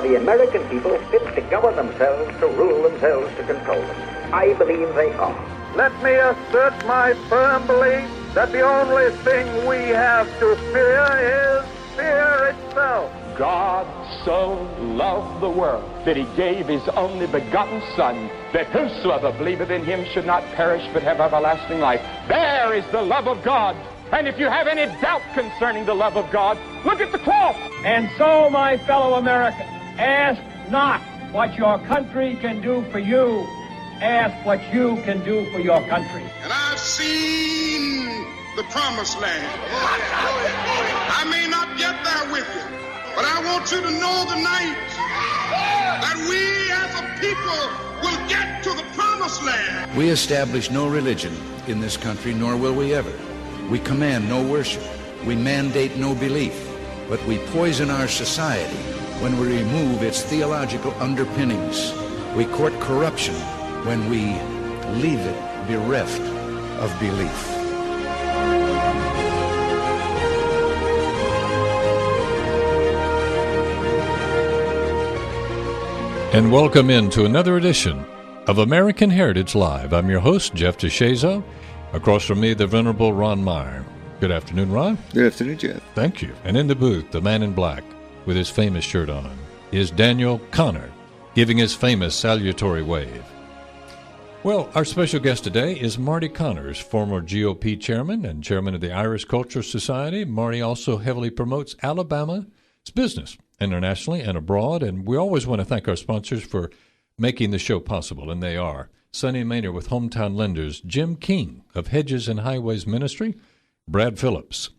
Are the American people fit to govern themselves, to rule themselves, to control them? I believe they are. Let me assert my firm belief that the only thing we have to fear is fear itself. God so loved the world that he gave his only begotten Son, that whosoever believeth in him should not perish but have everlasting life. There is the love of God. And if you have any doubt concerning the love of God, look at the cross. And so, my fellow Americans, ask not what your country can do for you. Ask what you can do for your country. And I've seen the promised land. I may not get there with you, but I want you to know tonight that we as a people will get to the promised land. We establish no religion in this country, nor will we ever. We command no worship. We mandate no belief. But we poison our society when we remove its theological underpinnings. We court corruption when we leave it bereft of belief. And welcome into another edition of American Heritage Live. I'm your host, Jeff DeShazo. Across from me, the Venerable Ron Meyer. Good afternoon, Ron. Good afternoon, Jeff. Thank you. And in the booth, the man in black with his famous shirt on is Daniel Connor, giving his famous salutatory wave. Well, our special guest today is Marty Connors, former GOP chairman and chairman of the Irish Culture Society. Marty also heavily promotes Alabama's business internationally and abroad, and we always want to thank our sponsors for making the show possible, and they are Sonny Maynard with Hometown Lenders, Jim King of Hedges and Highways Ministry, Brad Phillips,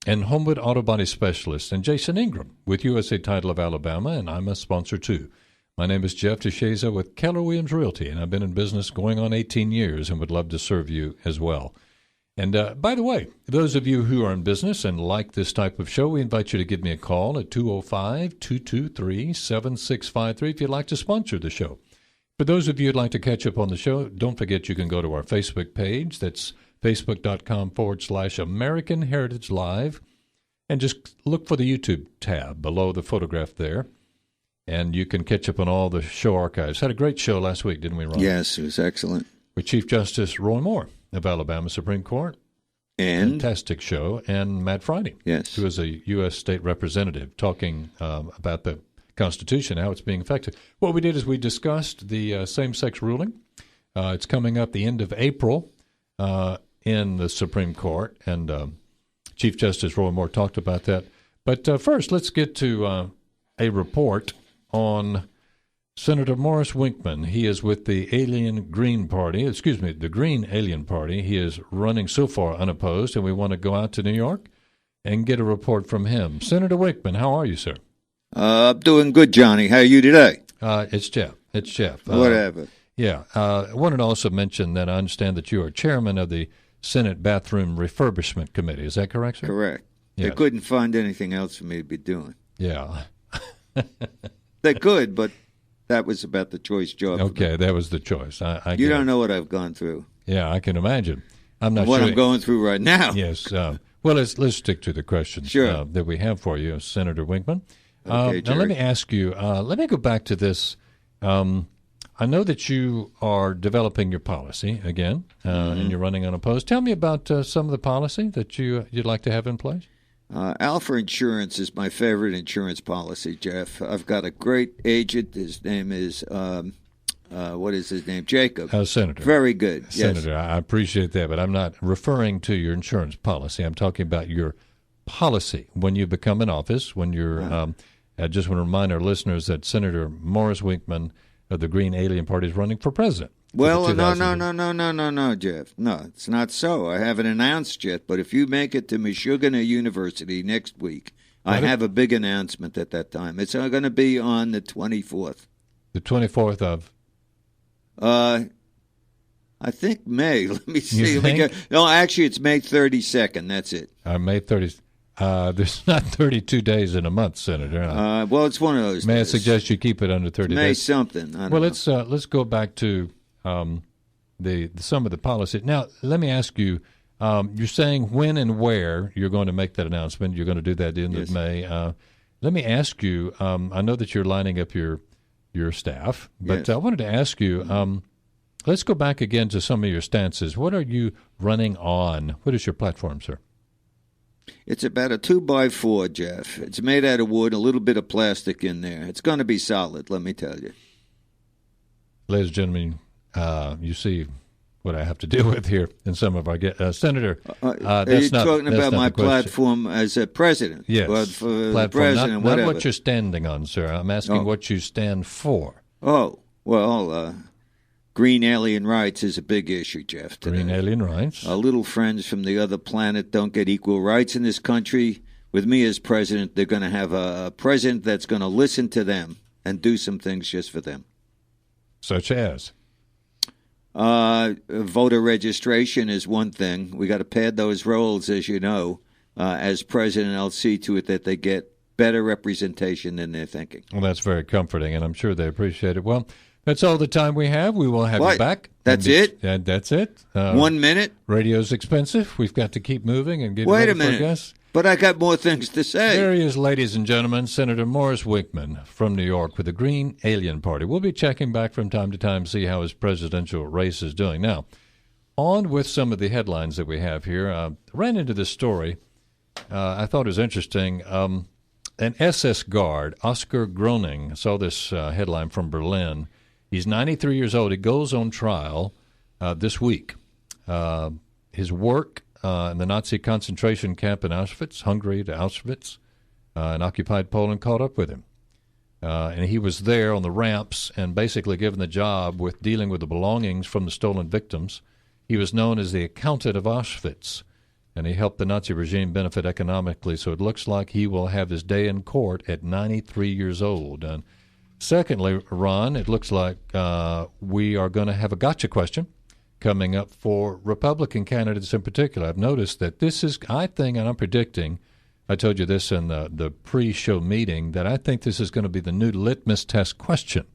and Homewood Auto Body Specialist, and Jason Ingram with USA Title of Alabama, and I'm a sponsor too. My name is Jeff DeShazo with Keller Williams Realty, and I've been in business going on 18 years and would love to serve you as well. And by the way, those of you who are in business and like this type of show, we invite you to give me a call at 205-223-7653 if you'd like to sponsor the show. For those of you who'd like to catch up on the show, don't forget you can go to our Facebook page. That's facebook.com/American Heritage Live. And just look for the YouTube tab below the photograph there. And you can catch up on all the show archives. Had a great show last week, didn't we, Ron? Yes, it was excellent. With Chief Justice Roy Moore of Alabama Supreme Court. And? Fantastic show. And Matt Friday, yes, who is a U.S. state representative, talking about the Constitution, how it's being affected. What we did is we discussed the same-sex ruling. It's coming up the end of April in the Supreme Court, and Chief Justice Roy Moore talked about that. But first, let's get to a report on Senator Morris Winkman. He is with the the Green Alien Party. He is running so far unopposed, and we want to go out to New York and get a report from him. Senator Winkman, how are you, sir? I'm doing good, Johnny. How are you today? It's Jeff. Whatever. Yeah. I wanted to also mention that I understand that you are chairman of the Senate Bathroom Refurbishment Committee. Is that correct, sir? Correct. Yes. They couldn't find anything else for me to be doing. Yeah. They could, but that was about the choice job. Okay, that was the choice. You don't know what I've gone through. Yeah, I can imagine. I'm not what sure. I'm going through right now. Yes. Well, let's stick to the questions that we have for you, Senator Winkman. Okay, now, let me ask you, let me go back to this. I know that you are developing your policy again, and you're running unopposed. Tell me about some of the policy that you'd like to have in place. Alpha Insurance is my favorite insurance policy, Jeff. I've got a great agent. His name is, what is his name? Jacob. Senator. Very good. Senator, yes. I appreciate that, but I'm not referring to your insurance policy. I'm talking about your policy when you become in office, when you're I just want to remind our listeners that Senator Morris Winkman of the Green Alien Party is running for president. Well, no, Jeff. No, it's not so. I haven't announced yet, but if you make it to Michigan University next week, I have a big announcement at that time. It's going to be on the 24th. The 24th of? I think May. Let me see. You think? No, actually, it's May 32nd. That's it. May 30th. There's not 32 days in a month, Senator. Well, it's one of those May days. I suggest you keep it under 30 May days? something. I don't well, know. let's go back to the some of the policy. Now, let me ask you, you're saying when and where you're going to make that announcement. You're going to do that at the end of May. let me ask you, I know that you're lining up your staff, but Yes. I wanted to ask you, let's go back again to some of your stances. What are you running on? What is your platform, sir? It's about a 2x4, Jeff. It's made out of wood, a little bit of plastic in there. It's going to be solid, let me tell you. Ladies and gentlemen, you see what I have to deal with here in some of our Senator. Are you talking about my platform as a president? Yes, or for the platform, president, not whatever. what you're standing on, sir. I'm asking what you stand for. Oh, well, green alien rights is a big issue, Jeff, today. Green alien rights. Our little friends from the other planet don't get equal rights in this country. With me as president, they're going to have a president that's going to listen to them and do some things just for them. Such as? Voter registration is one thing. We got to pad those rolls, as you know. As president, I'll see to it that they get better representation than they're thinking. Well, that's very comforting, and I'm sure they appreciate it. Well, that's all the time we have. We will have you back. That's it? That's it. 1 minute? Radio's expensive. We've got to keep moving and get Wait ready a minute. for guests. But I got more things to say. There he is, ladies and gentlemen, Senator Morris Wickman from New York with the Green Alien Party. We'll be checking back from time to time to see how his presidential race is doing. Now, on with some of the headlines that we have here. I ran into this story. I thought it was interesting. An SS guard, Oscar Groening, saw this headline from Berlin. He's 93 years old. He goes on trial this week. His work in the Nazi concentration camp in Auschwitz, Hungary to Auschwitz, in occupied Poland, caught up with him. And he was there on the ramps and basically given the job with dealing with the belongings from the stolen victims. He was known as the accountant of Auschwitz, and he helped the Nazi regime benefit economically. So it looks like he will have his day in court at 93 years old. And secondly, Ron, it looks like we are going to have a gotcha question coming up for Republican candidates in particular. I've noticed that this is, I think, and I'm predicting, I told you this in the pre-show meeting, that I think this is going to be the new litmus test question,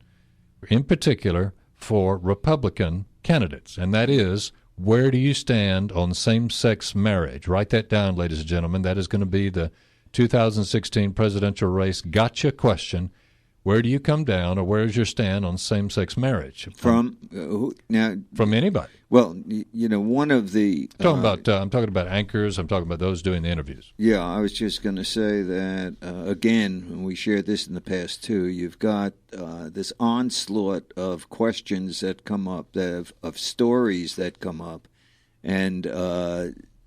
in particular for Republican candidates, and that is, where do you stand on same-sex marriage? Write that down, ladies and gentlemen. That is going to be the 2016 presidential race gotcha question. Where do you come down, or where's your stand on same-sex marriage? From anybody. Well, you know, one of the I'm talking about anchors. I'm talking about those doing the interviews. Yeah, I was just going to say that again, and we shared this in the past too. You've got this onslaught of questions that come up, of stories that come up, and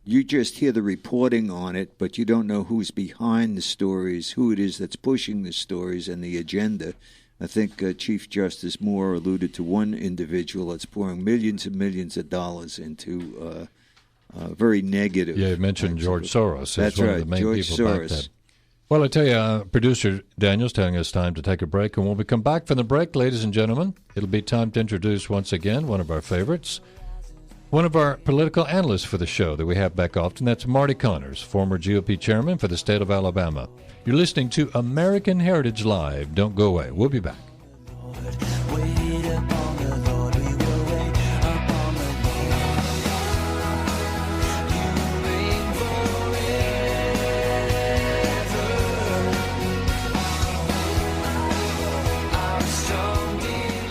you just hear the reporting on it, but you don't know who's behind the stories, who it is that's pushing the stories and the agenda. I think Chief Justice Moore alluded to one individual that's pouring millions and millions of dollars into very negative. Yeah, you mentioned George Soros. That's one right, of the main George people Soros. That. Well, I tell you, producer Daniel's telling us time to take a break, and when we come back from the break, ladies and gentlemen, it'll be time to introduce once again one of our favorites, one of our political analysts for the show that we have back often. That's Marty Connors, former GOP chairman for the state of Alabama. You're listening to American Heritage Live. Don't go away. We'll be back.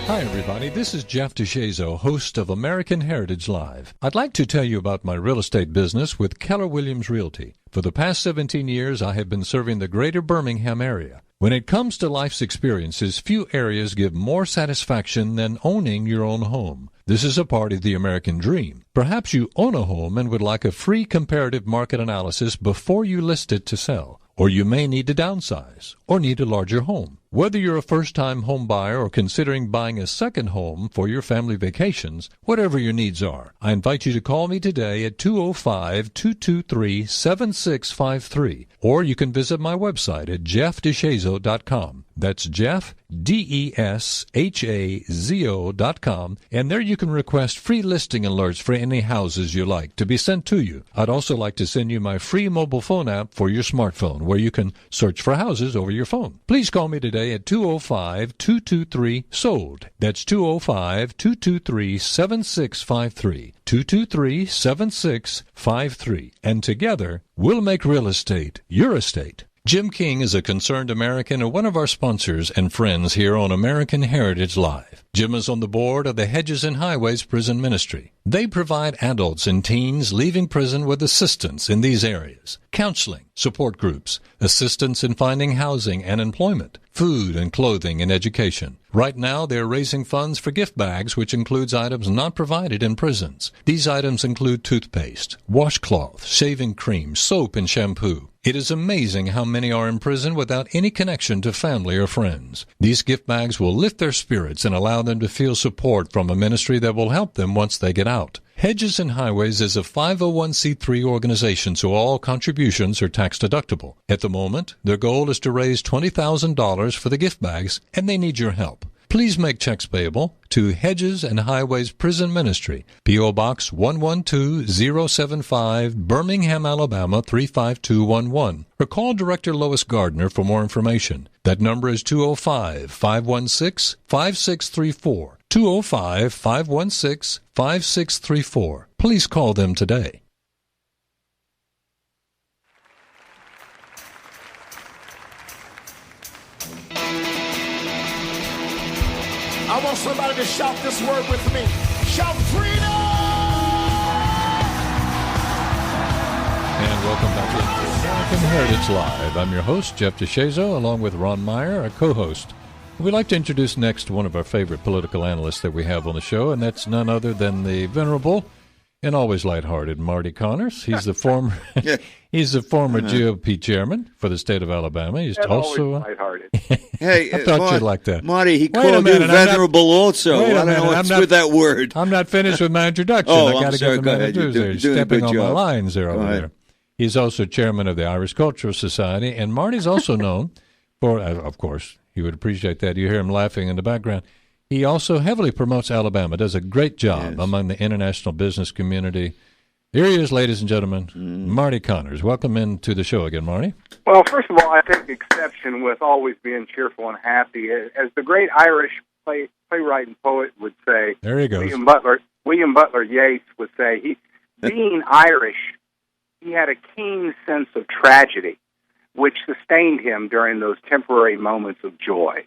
Hi, everybody. This is Jeff DeShazo, host of American Heritage Live. I'd like to tell you about my real estate business with Keller Williams Realty. For the past 17 years, I have been serving the greater Birmingham area. When it comes to life's experiences, few areas give more satisfaction than owning your own home. This is a part of the American dream. Perhaps you own a home and would like a free comparative market analysis before you list it to sell. Or you may need to downsize, or need a larger home. Whether you're a first-time home buyer or considering buying a second home for your family vacations, whatever your needs are, I invite you to call me today at 205-223-7653. Or you can visit my website at jeffdeshazo.com. That's Jeff, DESHAZO.com. And there you can request free listing alerts for any houses you like to be sent to you. I'd also like to send you my free mobile phone app for your smartphone, where you can search for houses over your phone. Please call me today at 205-223-SOLD. That's 205-223-7653. 223-7653. And together, we'll make real estate your estate. Jim King is a concerned American and one of our sponsors and friends here on American Heritage Live. Jim is on the board of the Hedges and Highways Prison Ministry. They provide adults and teens leaving prison with assistance in these areas: counseling, support groups, assistance in finding housing and employment, food and clothing and education. Right now, they're raising funds for gift bags, which includes items not provided in prisons. These items include toothpaste, washcloth, shaving cream, soap, and shampoo. It is amazing how many are in prison without any connection to family or friends. These gift bags will lift their spirits and allow them to feel support from a ministry that will help them once they get out. Hedges and Highways is a 501c3 organization, so all contributions are tax deductible. At the moment, their goal is to raise $20,000 for the gift bags, and they need your help. Please make checks payable to Hedges and Highways Prison Ministry, P.O. Box 112075, Birmingham, Alabama 35211. Or call Director Lois Gardner for more information. That number is 205-516-5634. 205-516-5634. Please call them today. I want somebody to shout this word with me. Shout freedom! And welcome back to American Heritage Live. I'm your host, Jeff DeShazo, along with Ron Meyer, our co-host. We'd like to introduce next one of our favorite political analysts that we have on the show, and that's none other than the venerable and always lighthearted Marty Connors. He's the former GOP chairman for the state of Alabama. He's And also always lighthearted. Hey, I thought you'd like that. Marty, he Wait a called minute, you venerable also. Wait a I don't minute, know what's with that word. I'm not finished with my introduction. Oh, I got I'm to sorry. get the Go man ahead. to do You're He's doing a stepping good on my job. lines there Go over ahead. there. He's also chairman of the Irish Cultural Society, and Marty's also known for, of course, you would appreciate that. You hear him laughing in the background. He also heavily promotes Alabama, does a great job among the international business community. Here he is, ladies and gentlemen, Marty Connors. Welcome into the show again, Marty. Well, first of all, I take exception with always being cheerful and happy. As the great Irish playwright and poet would say, There he goes. William Butler Yeats would say, being Irish, he had a keen sense of tragedy, which sustained him during those temporary moments of joy.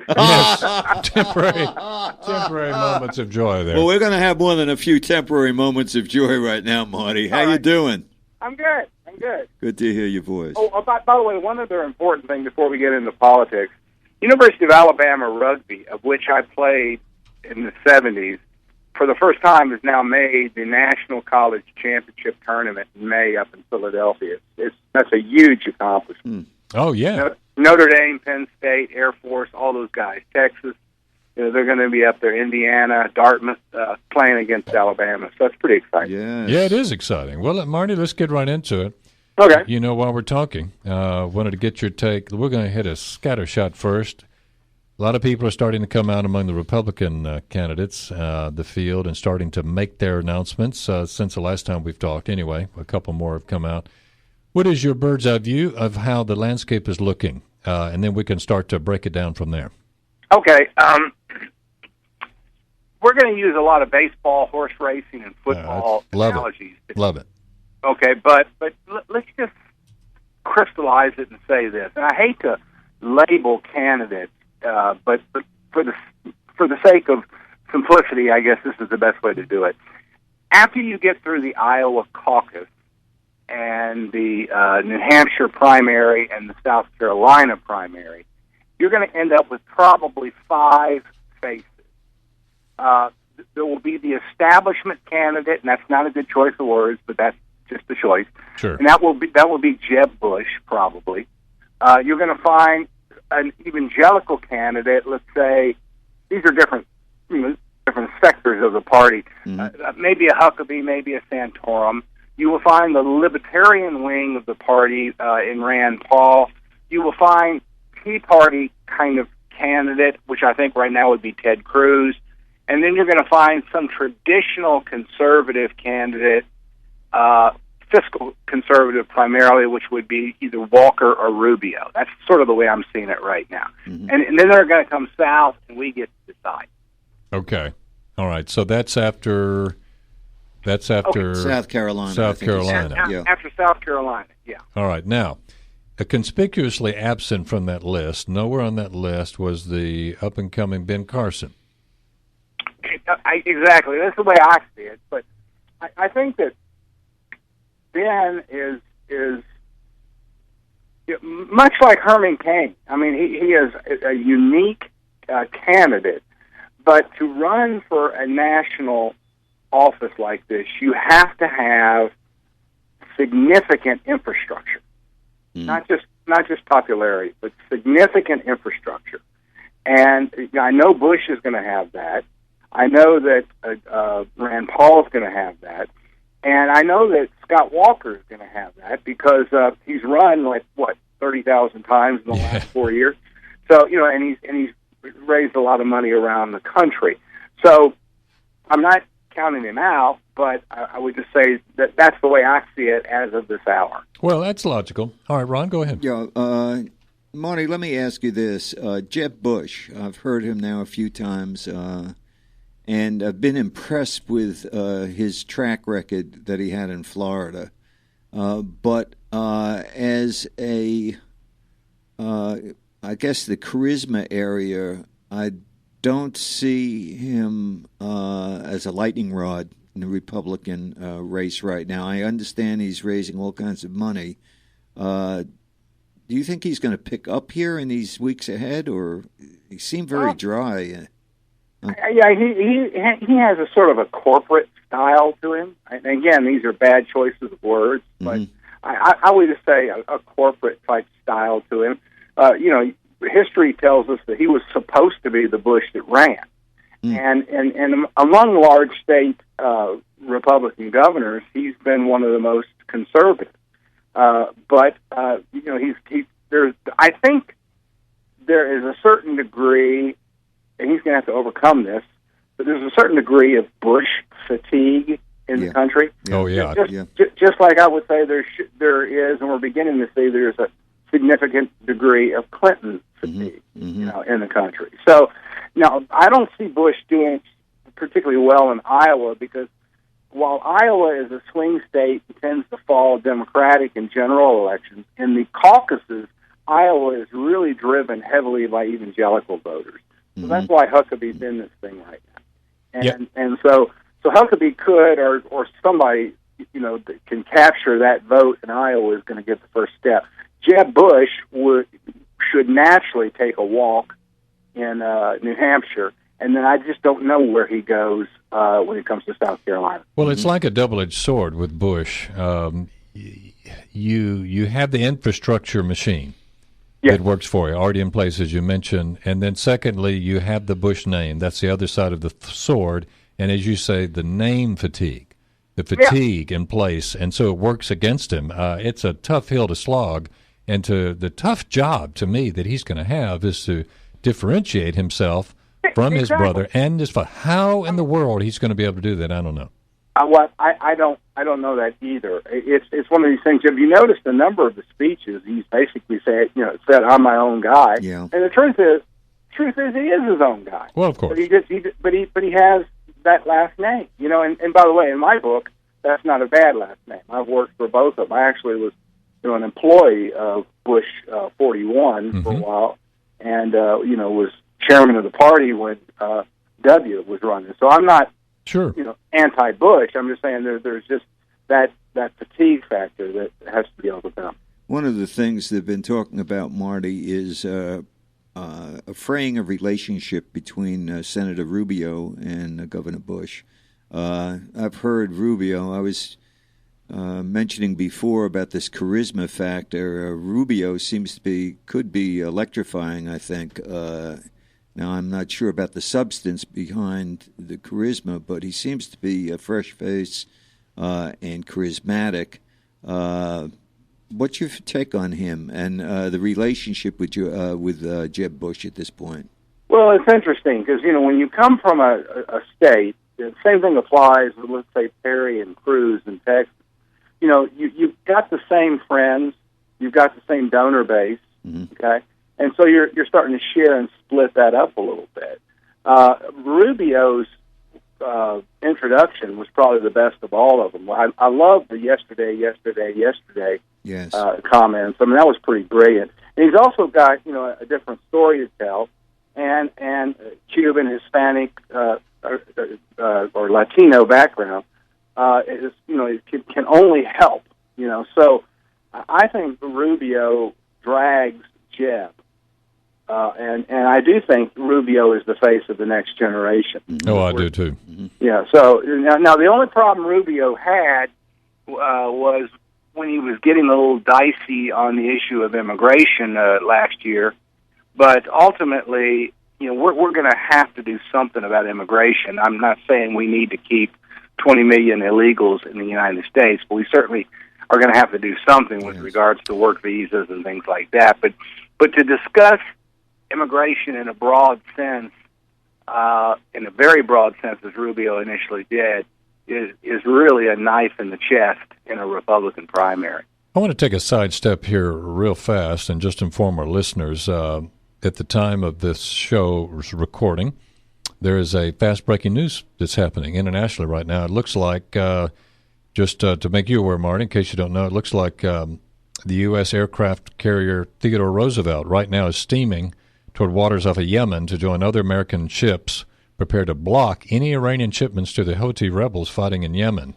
Yes, temporary moments of joy there. Well, we're going to have more than a few temporary moments of joy right now, Marty. How you doing? I'm good. Good to hear your voice. Oh, by the way, one other important thing before we get into politics. University of Alabama rugby, of which I played in the 70s, for the first time has now made the National College Championship Tournament in May up in Philadelphia. That's a huge accomplishment. Oh, yeah. Notre Dame, Penn State, Air Force, all those guys, Texas, they're going to be up there, Indiana, Dartmouth, playing against Alabama. So that's pretty exciting. Yeah, it is exciting. Well, Marty, let's get right into it. Okay. You know, while we're talking, wanted to get your take. We're going to hit a scatter shot first. A lot of people are starting to come out among the Republican candidates, the field, and starting to make their announcements since the last time we've talked. Anyway, a couple more have come out. What is your bird's eye view of how the landscape is looking? And then we can start to break it down from there. Okay. We're going to use a lot of baseball, horse racing, and football analogies. Love it. Okay, but let's just crystallize it and say this. And I hate to label candidates, but for the sake of simplicity, I guess this is the best way to do it. After you get through the Iowa caucus and the New Hampshire primary and the South Carolina primary, you're going to end up with probably 5 faces. There will be the establishment candidate, and that's not a good choice of words, but that's just a choice. Sure. And that will be Jeb Bush, probably. You're going to find an evangelical candidate. Let's say these are different sectors of the party. Maybe a Huckabee, maybe a Santorum. You will find the libertarian wing of the party in Rand Paul. You will find Tea Party kind of candidate, which I think right now would be Ted Cruz. And then you're going to find some traditional conservative candidate, fiscal conservative primarily, which would be either Walker or Rubio. That's sort of the way I'm seeing it right now. And then they're going to come south, and we get to decide. Okay. All right. So that's after South Carolina. South Carolina. After South Carolina, yeah. All right. Now, Conspicuously absent from that list, nowhere on that list was the up-and-coming Ben Carson. Exactly. That's the way I see it. But I think that Ben is much like Herman Cain. I mean, he is a unique candidate. But to run for a national office like this, you have to have significant infrastructure, not just popularity, but significant infrastructure. And I know Bush is going to have that. I know that Rand Paul is going to have that, and I know that Scott Walker is going to have that because he's run 30,000 times in the last 4 years. So and he's raised a lot of money around the country. So I'm not counting him out, but I would just say that that's the way I see it as of this hour. Well, that's logical. All right, Ron, go ahead. Yeah, Marty, let me ask you this. Jeb Bush, I've heard him now a few times, and I've been impressed with his track record that he had in Florida. But as I guess the charisma area, I don't see him as a lightning rod in the Republican race right now. I understand he's raising all kinds of money. Do you think he's going to pick up here in these weeks ahead, or he seemed very dry? Yeah, he has a sort of a corporate style to him. And again, these are bad choices of words, but I would just say a corporate type style to him. History tells us that he was supposed to be the Bush that ran, and among large state Republican governors, he's been one of the most conservative. But I think there is a certain degree, and he's going to have to overcome this, but there's a certain degree of Bush fatigue in the country. Oh, yeah. Just like I would say there is, and we're beginning to see there's a significant degree of Clinton fatigue, in the country. So, now, I don't see Bush doing particularly well in Iowa because while Iowa is a swing state and tends to fall Democratic in general elections, in the caucuses, Iowa is really driven heavily by evangelical voters. So that's why Huckabee's in this thing right now. And so Huckabee could, or somebody, that can capture that vote in Iowa is going to get the first step. Jeb Bush should naturally take a walk in New Hampshire, and then I just don't know where he goes when it comes to South Carolina. Well, it's like a double-edged sword with Bush. You have the infrastructure machine that works for you, already in place, as you mentioned, and then secondly, you have the Bush name. That's the other side of the sword, and as you say, the name fatigue, the fatigue in place, and so it works against him. It's a tough hill to slog, and the tough job to me that he's going to have is to differentiate himself from his brother, and just how in the world he's going to be able to do that, I don't know. I don't know that either. It's one of these things. If you notice the number of the speeches, he's basically said I'm my own guy. Yeah. And the truth is he is his own guy. Well, of course. But he has that last name. And by the way, in my book, that's not a bad last name. I've worked for both of them. I actually was an employee of Bush 41 for a while, and was chairman of the party when W was running. So I'm not anti-Bush. I'm just saying there's just that fatigue factor that has to be overcome. One of the things they've been talking about, Marty, is a fraying of relationship between Senator Rubio and Governor Bush. I've heard Rubio. I was mentioning before about this charisma factor. Rubio could be electrifying, I think. Now, I'm not sure about the substance behind the charisma, but he seems to be a fresh face and charismatic. What's your take on him and the relationship with Jeb Bush at this point? Well, it's interesting because, when you come from a state, the same thing applies with, let's say, Perry and Cruz in Texas. You've got the same friends, you've got the same donor base, okay? And so you're starting to share and split that up a little bit. Rubio's introduction was probably the best of all of them. I love the yesterday. Yes. comments. I mean, that was pretty brilliant. And he's also got, a different story to tell, and Cuban, Hispanic, or Latino background is, it can only help. So I think Rubio drags Jeb. And I do think Rubio is the face of the next generation. Oh, I do too. Yeah. So now the only problem Rubio had was when he was getting a little dicey on the issue of immigration last year. But ultimately, we're going to have to do something about immigration. I'm not saying we need to keep 20 million illegals in the United States, but we certainly are going to have to do something with regards to work visas and things like that. But to discuss immigration in a broad sense, in a very broad sense, as Rubio initially did, is really a knife in the chest in a Republican primary. I want to take a sidestep here real fast and just inform our listeners. At the time of this show's recording, there is a fast-breaking news that's happening internationally right now. It looks like, just to make you aware, Marty, in case you don't know, it looks like the U.S. aircraft carrier Theodore Roosevelt right now is steaming toward waters off of Yemen to join other American ships prepared to block any Iranian shipments to the Houthi rebels fighting in Yemen.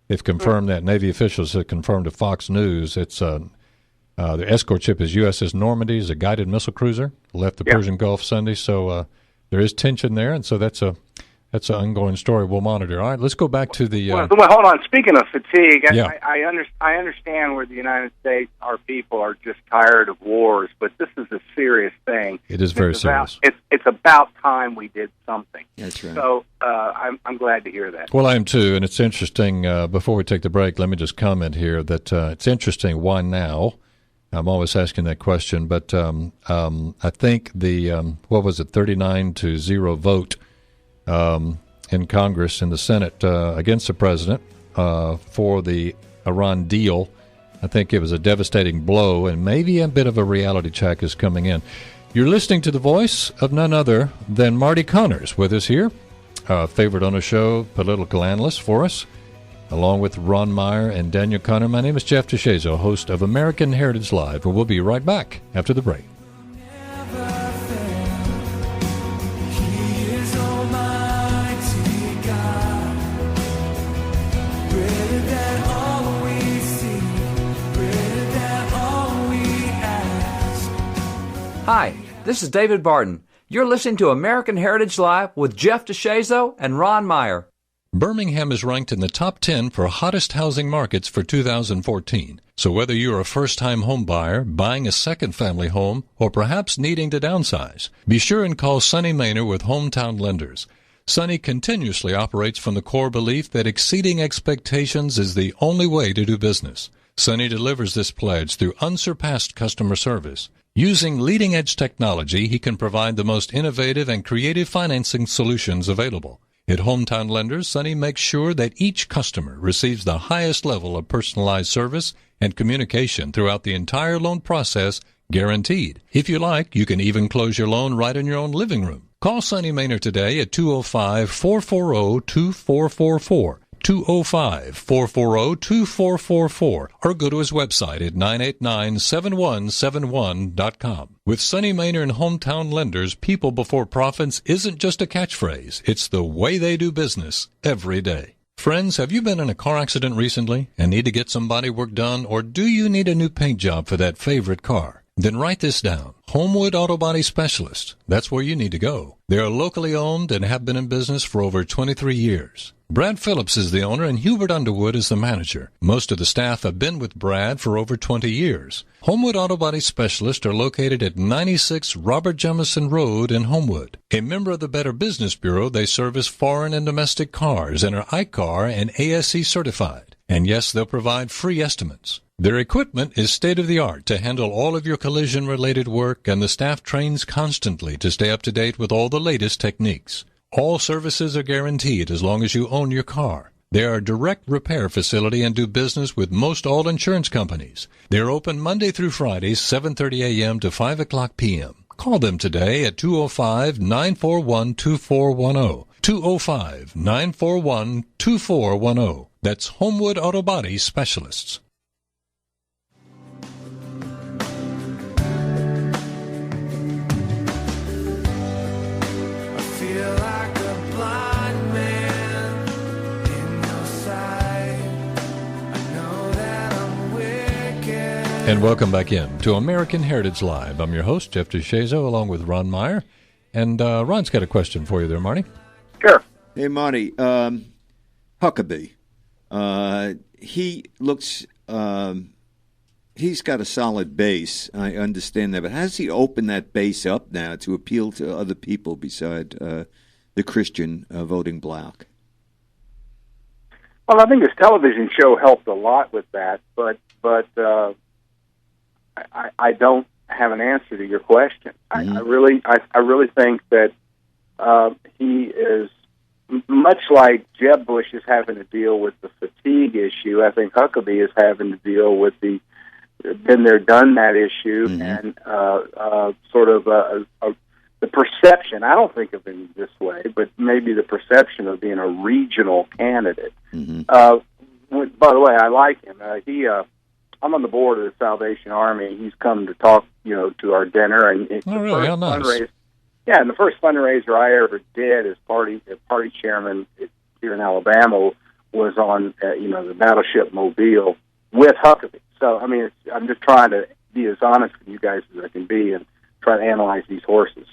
They've confirmed that. Navy officials have confirmed to Fox News. It's the escort ship is USS Normandy, is a guided missile cruiser, left the Persian Gulf Sunday. So there is tension there, and so that's an ongoing story we'll monitor. All right, let's go back to the... Well, hold on. Speaking of fatigue, I understand where the United States, our people, are just tired of wars, but this is a serious thing. It is very serious. It's about time we did something. That's right. So I'm glad to hear that. Well, I am too, and it's interesting. Before we take the break, let me just comment here that it's interesting. Why now? I'm always asking that question, but I think the 39-0 vote in Congress, in the Senate, against the president for the Iran deal, I think it was a devastating blow, and maybe a bit of a reality check is coming in. You're listening to the voice of none other than Marty Connors with us here, favorite on the show, political analyst for us, along with Ron Meyer and Daniel Connor. My name is Jeff DeShazo, host of American Heritage Live, and we'll be right back after the break. Hi, this is David Barton. You're listening to American Heritage Live with Jeff DeShazo and Ron Meyer. Birmingham is ranked in the top 10 for hottest housing markets for 2014. So whether you're a first-time home buyer, buying a second family home, or perhaps needing to downsize, be sure and call Sonny Maynor with Hometown Lenders. Sonny continuously operates from the core belief that exceeding expectations is the only way to do business. Sonny delivers this pledge through unsurpassed customer service. Using leading-edge technology, he can provide the most innovative and creative financing solutions available. At Hometown Lenders, Sonny makes sure that each customer receives the highest level of personalized service and communication throughout the entire loan process, guaranteed. If you like, you can even close your loan right in your own living room. Call Sonny Maynor today at 205-440-2444. 205-440-2444, or go to his website at 989-7171.com. With Sonny Maynor and Hometown Lenders, people before profits isn't just a catchphrase. It's the way they do business every day. Friends, have you been in a car accident recently and need to get some body work done, or do you need a new paint job for that favorite car? Then write this down. Homewood Auto Body Specialists. That's where you need to go. They are locally owned and have been in business for over 23 years. Brad Phillips is the owner and Hubert Underwood is the manager. Most of the staff have been with Brad for over 20 years. Homewood Auto Body Specialists are located at 96 Robert Jemison Road in Homewood. A member of the Better Business Bureau, they service foreign and domestic cars and are ICAR and ASE certified. And yes, they'll provide free estimates. Their equipment is state-of-the-art to handle all of your collision-related work, and the staff trains constantly to stay up to date with all the latest techniques. All services are guaranteed as long as you own your car. They are a direct repair facility and do business with most all insurance companies. They are open Monday through Friday, 7:30 a.m. to 5 o'clock p.m. Call them today at 205-941-2410. 205-941-2410. That's Homewood Auto Body Specialists. And welcome back in to American Heritage Live. I'm your host, Jeff DeShazo, along with Ron Meyer. And Ron's got a question for you there, Marty. Sure. Hey, Marty, Huckabee. He looks, he's got a solid base. I understand that. But how does he open that base up now to appeal to other people beside the Christian voting bloc? Well, I think his television show helped a lot with that, but I don't have an answer to your question. Mm-hmm. I really think that he is much like Jeb Bush is having to deal with the fatigue issue. I think Huckabee is having to deal with the been there, done that issue, mm-hmm. and sort of the perception. I don't think of him this way, but maybe the perception of being a regional candidate. Mm-hmm. By the way, I like him. I'm on the board of the Salvation Army. He's come to talk, to our dinner. And really? How nice. Yeah, and the first fundraiser I ever did as party chairman here in Alabama was on, the battleship Mobile with Huckabee. So, I mean, I'm just trying to be as honest with you guys as I can be and try to analyze these horses,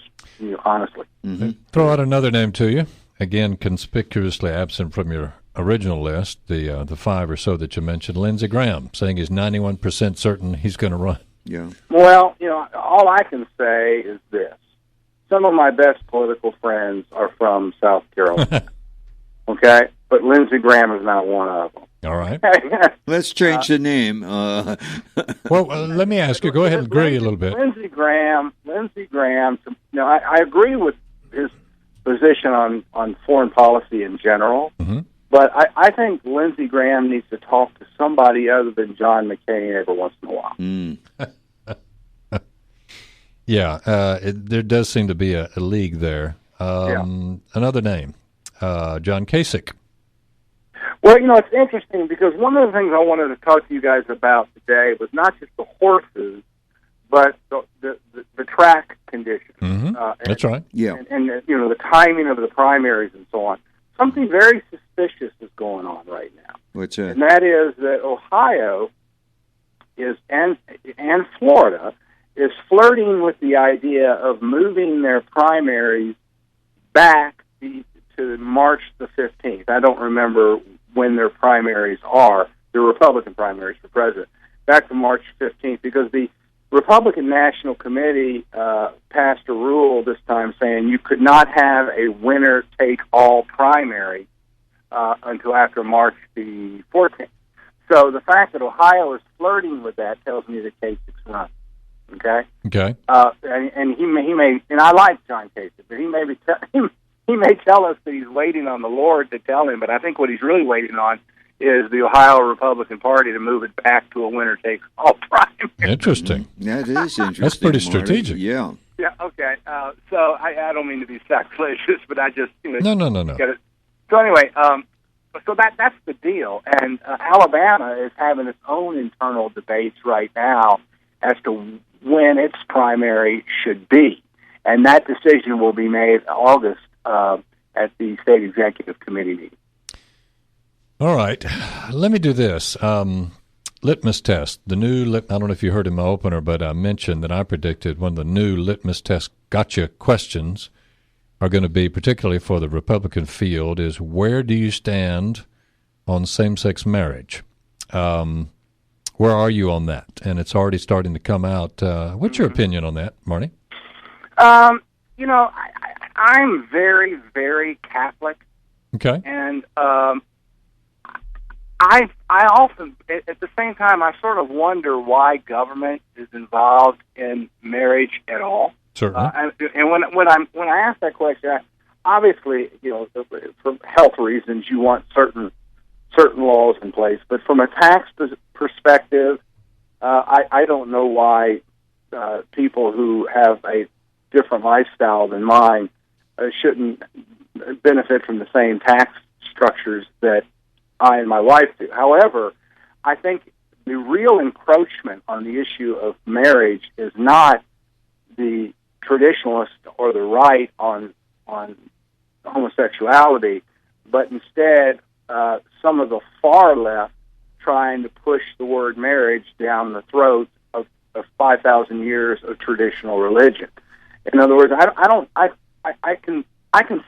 honestly. Mm-hmm. Throw out another name to you. Again, conspicuously absent from your original list, the five or so that you mentioned, Lindsey Graham, saying he's 91% certain he's going to run. Yeah. Well, all I can say is this. Some of my best political friends are from South Carolina, okay? But Lindsey Graham is not one of them. All right. Let's change the name. Well, let me ask you. Go ahead and agree a little bit. Lindsey Graham. I agree with his position on foreign policy in general, mm-hmm. but I think Lindsey Graham needs to talk to somebody other than John McCain every once in a while. Mm. Yeah, there does seem to be a league there. Another name, John Kasich. Well, it's interesting because one of the things I wanted to talk to you guys about today was not just the horses, but the track conditions. Mm-hmm. That's right. Yeah, and the timing of the primaries and so on. Something very suspicious is going on right now. What's that? And that is that Ohio and Florida is flirting with the idea of moving their primaries back to March the 15th. I don't remember when their primaries are, the Republican primaries for president, back to March 15th, because the Republican National Committee passed a rule this time saying you could not have a winner-take-all primary until after March the 14th. So the fact that Ohio is flirting with that tells me that Kasich's running. Okay. Okay. And he may, and I like John Kasich, but he may tell us that he's waiting on the Lord to tell him. But I think what he's really waiting on is the Ohio Republican Party to move it back to a winner-take-all primary. Interesting. That is interesting. That's pretty Marty. strategic. Yeah. Yeah. Okay. So I don't mean to be sacrilegious, but I just No. Get it. So anyway, so that's the deal, and Alabama is having its own internal debates right now as to when its primary should be. And that decision will be made August at the State Executive Committee meeting. All right. Let me do this. Litmus test. The new I don't know if you heard in my opener, but I mentioned that I predicted one of the new litmus test gotcha questions are going to be, particularly for the Republican field, is where do you stand on same-sex marriage? Where are you on that? And it's already starting to come out. What's your opinion on that, Marty? I'm very, very Catholic. Okay. And I often, at the same time, I sort of wonder why government is involved in marriage at all. Certainly. And when I ask that question, obviously, for health reasons, you want certain laws in place. But from a tax perspective, I don't know why people who have a different lifestyle than mine shouldn't benefit from the same tax structures that I and my wife do. However, I think the real encroachment on the issue of marriage is not the traditionalist or the right on homosexuality, but instead some of the far left trying to push the word marriage down the throats of 5,000 years of traditional religion. In other words, I can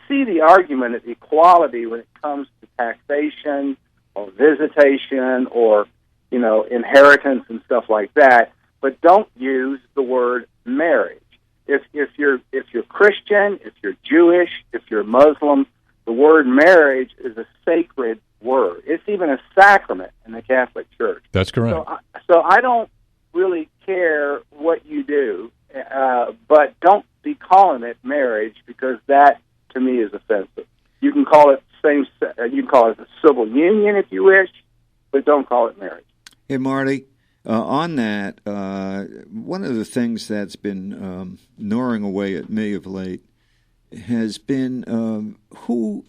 see the argument of equality when it comes to taxation or visitation or, inheritance and stuff like that, but don't use the word marriage. If you're Christian, if you're Jewish, if you're Muslim, the word marriage is a sacred word. It's even a sacrament in the Catholic Church. That's correct. So I don't really care what you do, but don't be calling it marriage, because that to me is offensive. You can call it you can call it a civil union if you wish, but don't call it marriage. Hey, Marty, on that, one of the things that's been gnawing away at me of late has been who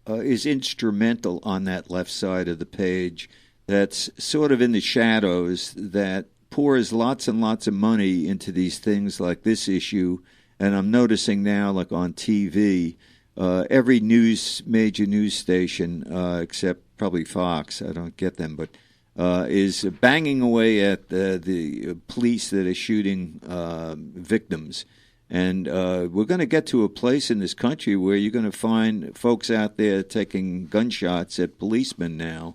is instrumental on that left side of the page that's sort of in the shadows, that pours lots and lots of money into these things like this issue. And I'm noticing now, like on TV, every major news station, except probably Fox, I don't get them, but is banging away at the police that are shooting victims. And we're going to get to a place in this country where you're going to find folks out there taking gunshots at policemen now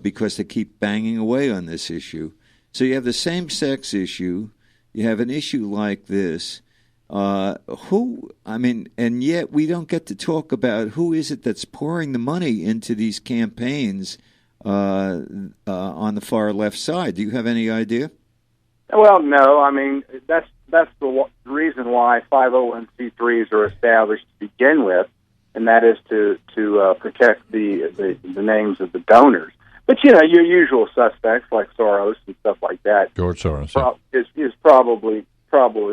because they keep banging away on this issue. So you have the same-sex issue. You have an issue like this. And yet we don't get to talk about who is it that's pouring the money into these campaigns on the far left side. Do you have any idea? Well, no. I mean, that's the reason why 501c3s are established to begin with, and that is to protect the names of the donors. But your usual suspects like Soros and stuff like that. George Soros is probably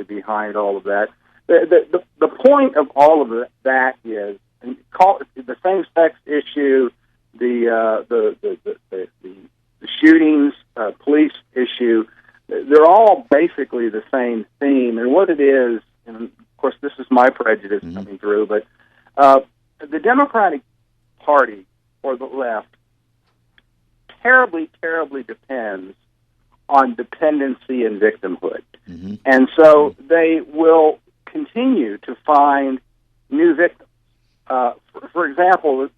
behind all of that. The point of all of that is the same-sex issue, the shootings, police issue. They're all basically the same theme, and what it is, and of course this is my prejudice coming through, but the Democratic Party or the left terribly, terribly depends on dependency and victimhood. Mm-hmm. And so they will continue to find new victims. For example,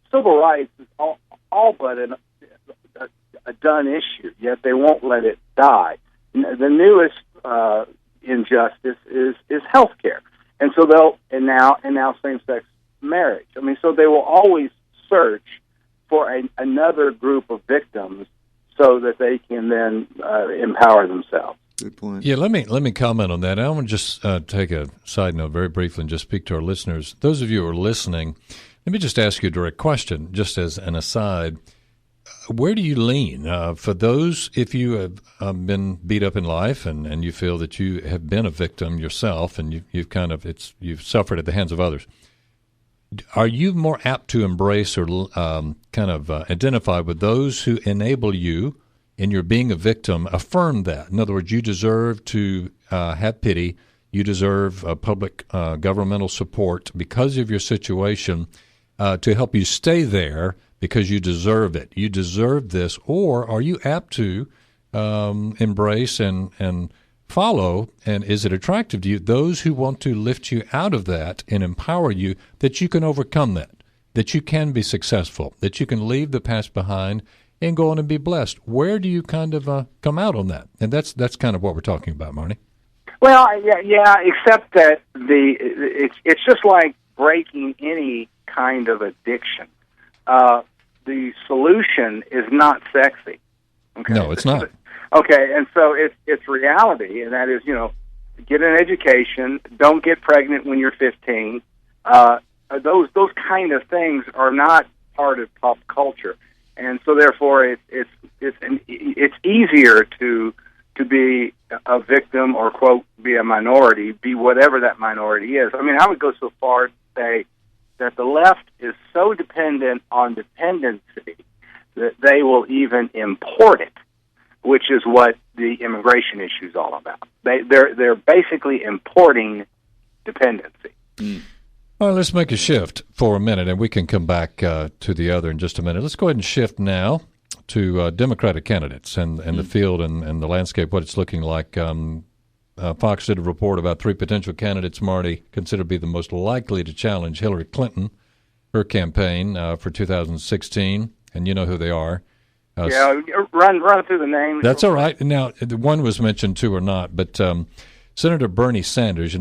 civil rights is all but a done issue, yet they won't let it die. The newest injustice is health care. And so now same-sex marriage. I mean, so they will always search for another group of victims so that they can then empower themselves. Good point. Yeah, let me comment on that. I want to just take a side note very briefly and just speak to our listeners. Those of you who are listening, let me just ask you a direct question, just as an aside. Where do you lean? For those, if you have been beat up in life and you feel that you have been a victim yourself and you've suffered at the hands of others, are you more apt to embrace or identify with those who enable you in your being a victim, affirm that? In other words, you deserve to have pity. You deserve public governmental support because of your situation to help you stay there because you deserve it. You deserve this. Or are you apt to embrace and follow, and is it attractive to you, those who want to lift you out of that and empower you, that you can overcome that you can be successful, that you can leave the past behind and go on and be blessed? Where do you kind of come out on that? And that's kind of what we're talking about, Marty. Well, yeah. Except that it's just like breaking any kind of addiction. The solution is not sexy. Okay? No, it's not. Okay, and so it's reality, and that is, get an education, don't get pregnant when you're 15. Those kind of things are not part of pop culture, and so therefore it's easier to be a victim or quote be a minority, be whatever that minority is. I mean, I would go so far as to say that the left is so dependent on dependency that they will even import it, which is what the immigration issue is all about. They're basically importing dependency. Mm. All right, let's make a shift for a minute, and we can come back to the other in just a minute. Let's go ahead and shift now to Democratic candidates and the field and the landscape, what it's looking like. Fox did a report about 3 potential candidates Marty considered to be the most likely to challenge Hillary Clinton, her campaign for 2016, and you know who they are. Run through the names. That's all right. Now, one was mentioned, 2 or not, but Senator Bernie Sanders,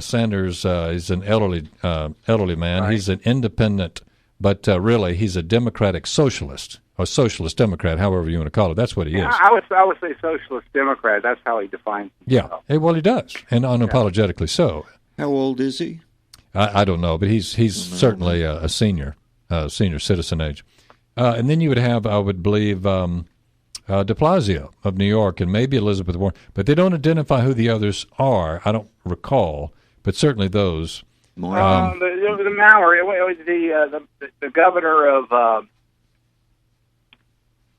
Sanders is an elderly man. Right. He's an independent, but really he's a Democratic socialist, or socialist Democrat, however you want to call it. That's what he is. I would say socialist Democrat. That's how he defines himself. Yeah, well, he does, and unapologetically so. How old is he? I don't know, but he's certainly a senior citizen age. And then you would have, I would believe, de Blasio of New York and maybe Elizabeth Warren, but they don't identify who the others are. I don't recall, but certainly those. The Mallory, the governor of,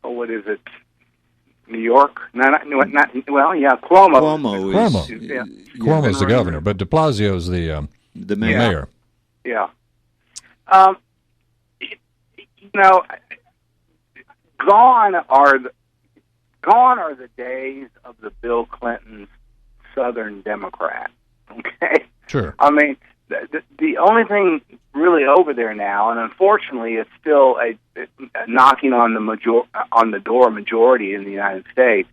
what is it? New York? Cuomo. Cuomo's the governor, but de Blasio is the mayor. Yeah. Gone are the days of the Bill Clinton Southern Democrat. Okay. Sure. I mean, the only thing really over there now, and unfortunately, it's still a knocking on the door majority in the United States,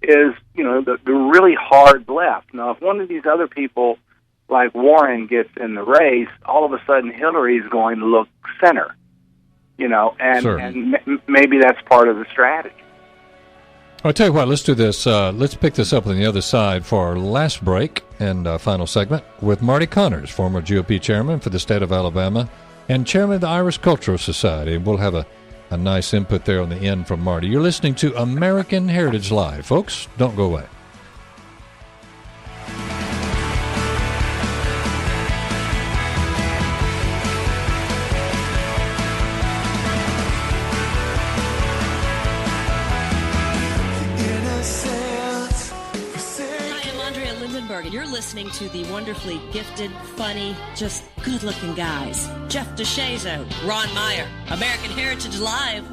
is the really hard left. Now, if one of these other people like Warren gets in the race, all of a sudden Hillary is going to look center. And maybe that's part of the strategy. I'll tell you what, let's do this. Let's pick this up on the other side for our last break and final segment with Marty Connors, former GOP chairman for the state of Alabama and chairman of the Irish Cultural Society. We'll have a nice input there on the end from Marty. You're listening to American Heritage Live. Folks, don't go away. You're listening to the wonderfully gifted, funny, just good-looking guys. Jeff DeShazo, Ron Meyer, American Heritage Live.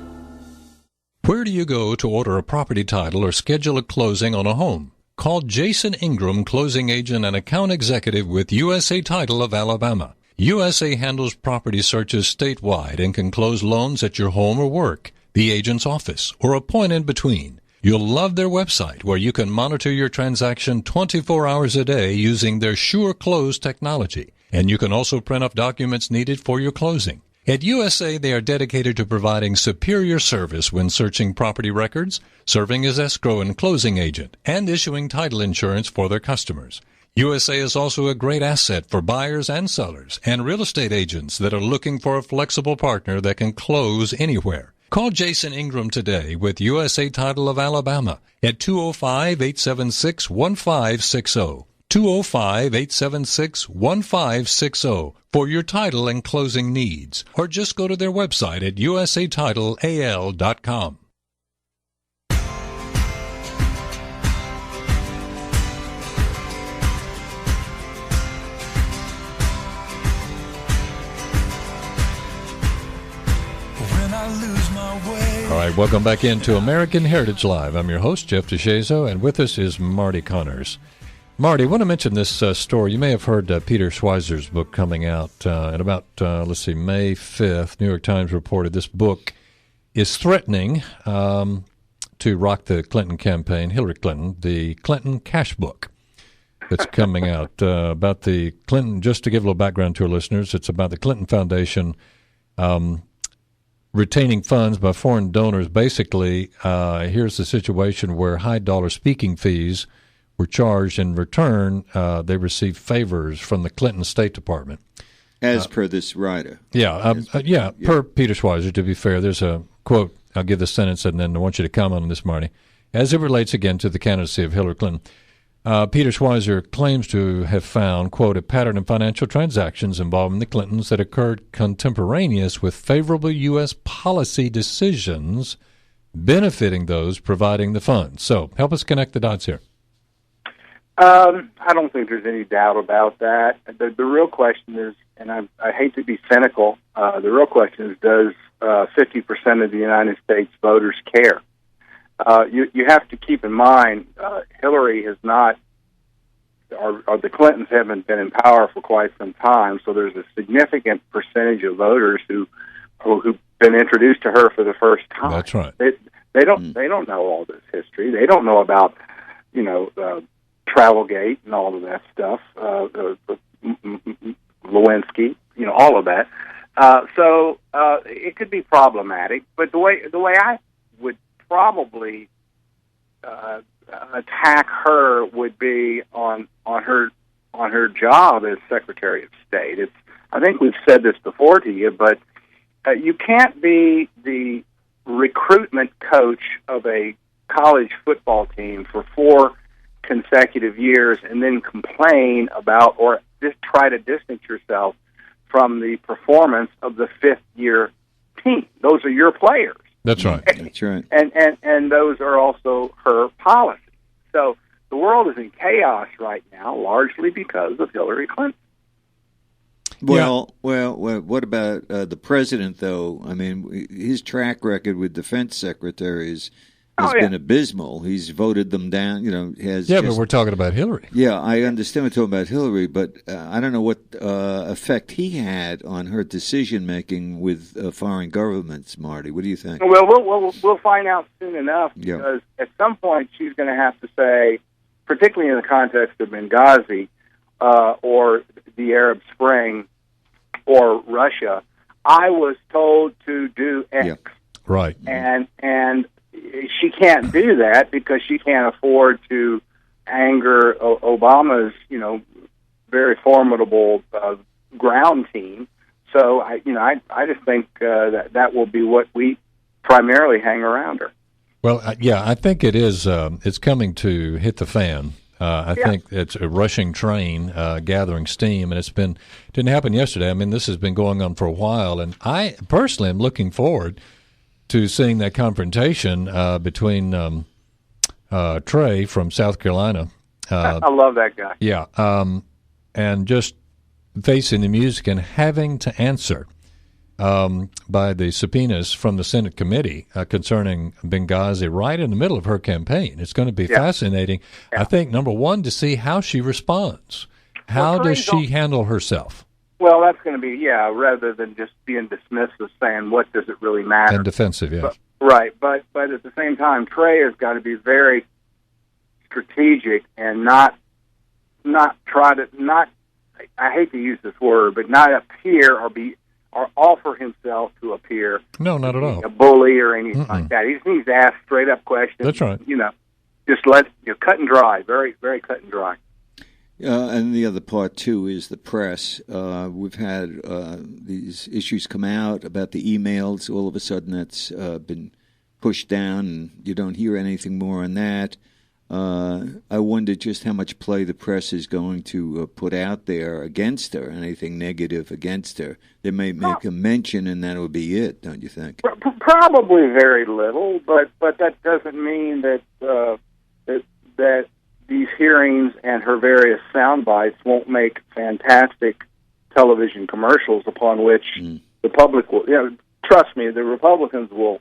Where do you go to order a property title or schedule a closing on a home? Call Jason Ingram, closing agent and account executive with USA Title of Alabama. USA handles property searches statewide and can close loans at your home or work, the agent's office, or a point in between. You'll love their website, where you can monitor your transaction 24 hours a day using their Sure Close technology. And you can also print off documents needed for your closing. At USA, they are dedicated to providing superior service when searching property records, serving as escrow and closing agent, and issuing title insurance for their customers. USA is also a great asset for buyers and sellers and real estate agents that are looking for a flexible partner that can close anywhere. Call Jason Ingram today with USA Title of Alabama at 205-876-1560. 205-876-1560 for your title and closing needs. Or just go to their website at usatitleal.com. All right, welcome back into American Heritage Live. I'm your host, Jeff DeShazo, and with us is Marty Connors. Marty, I want to mention this story. You may have heard Peter Schweizer's book coming out at about, May 5th. New York Times reported this book is threatening to rock the Clinton campaign, Hillary Clinton, the Clinton Cash Book that's coming out about the Clinton. Just to give a little background to our listeners, it's about the Clinton Foundation retaining funds by foreign donors. Basically, here's the situation where high-dollar speaking fees were charged. In return, they received favors from the Clinton State Department. As per this writer. Per Peter Schweizer, to be fair. There's a quote. I'll give the sentence, and then I want you to comment on this, Marty. As it relates, again, to the candidacy of Hillary Clinton, Peter Schweizer claims to have found, quote, a pattern of financial transactions involving the Clintons that occurred contemporaneous with favorable U.S. policy decisions benefiting those providing the funds. So help us connect the dots here. I don't think there's any doubt about that. The real question is, and I hate to be cynical, the real question is, does 50% of the United States voters care. You have to keep in mind, Hillary has not, or the Clintons haven't been in power for quite some time, so there's a significant percentage of voters who've been introduced to her for the first time. That's right. They don't know all this history. They don't know about Travelgate and all of that stuff, Lewinsky, all of that. So it could be problematic. But the way I would probably attack her would be on her job as Secretary of State. I think we've said this before to you, but you can't be the recruitment coach of a college football team for 4 consecutive years and then complain about or just try to distance yourself from the performance of the 5th-year team. Those are your players. That's right. That's right. And those are also her policies. So the world is in chaos right now, largely because of Hillary Clinton. Well, what about the president, though? I mean, his track record with defense secretaries has been abysmal. He's voted them down, but we're talking about Hillary. Yeah, I understand we're talking about Hillary, but I don't know what effect he had on her decision-making with foreign governments, Marty. What do you think? Well, we'll find out soon enough, because at some point she's going to have to say, particularly in the context of Benghazi or the Arab Spring or Russia, I was told to do X. Yeah. Right. And she can't do that because she can't afford to anger Obama's, very formidable ground team. So I just think that will be what we primarily hang around her. Well, I think it is. It's coming to hit the fan. I think it's a rushing train gathering steam, and didn't happen yesterday. I mean, this has been going on for a while, and I personally am looking forward to seeing that confrontation between Trey from South Carolina. I love that guy. Yeah, and just facing the music and having to answer by the subpoenas from the Senate committee concerning Benghazi right in the middle of her campaign. It's going to be fascinating, I think, number one, to see how she responds. How does she handle herself? Well, that's going to be, rather than just being dismissive, saying, what does it really matter? And defensive, yes. Right, but at the same time, Trey has got to be very strategic and not try to, I hate to use this word, but not appear or offer himself to appear no, not at all. A bully or anything like that. He just needs to ask straight-up questions. That's right. Just cut and dry, very, very cut and dry. And the other part, too, is the press. We've had these issues come out about the emails. All of a sudden that's been pushed down, and you don't hear anything more on that. I wonder just how much play the press is going to put out there against her, anything negative against her. They may make a mention, and that'll be it, don't you think? Probably very little, but that doesn't mean that that these hearings and her various sound bites won't make fantastic television commercials upon which the public will. Trust me, the Republicans will.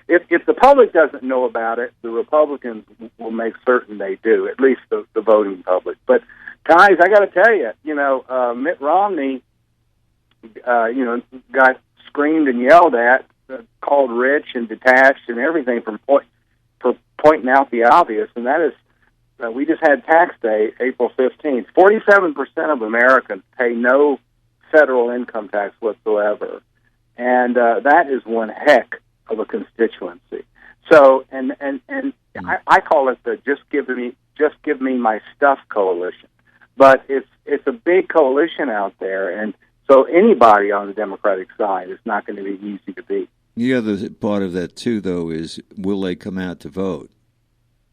If the public doesn't know about it, the Republicans will make certain they do. At least the voting public. But guys, I got to tell you, Mitt Romney, got screamed and yelled at, called rich and detached and everything for pointing out the obvious, and that is, we just had tax day, April 15th. 47% of Americans pay no federal income tax whatsoever, and that is one heck of a constituency. So, and I call it the just give me my stuff coalition. But it's a big coalition out there, and so anybody on the Democratic side is not going to be easy to beat. The other part of that too, though, is will they come out to vote?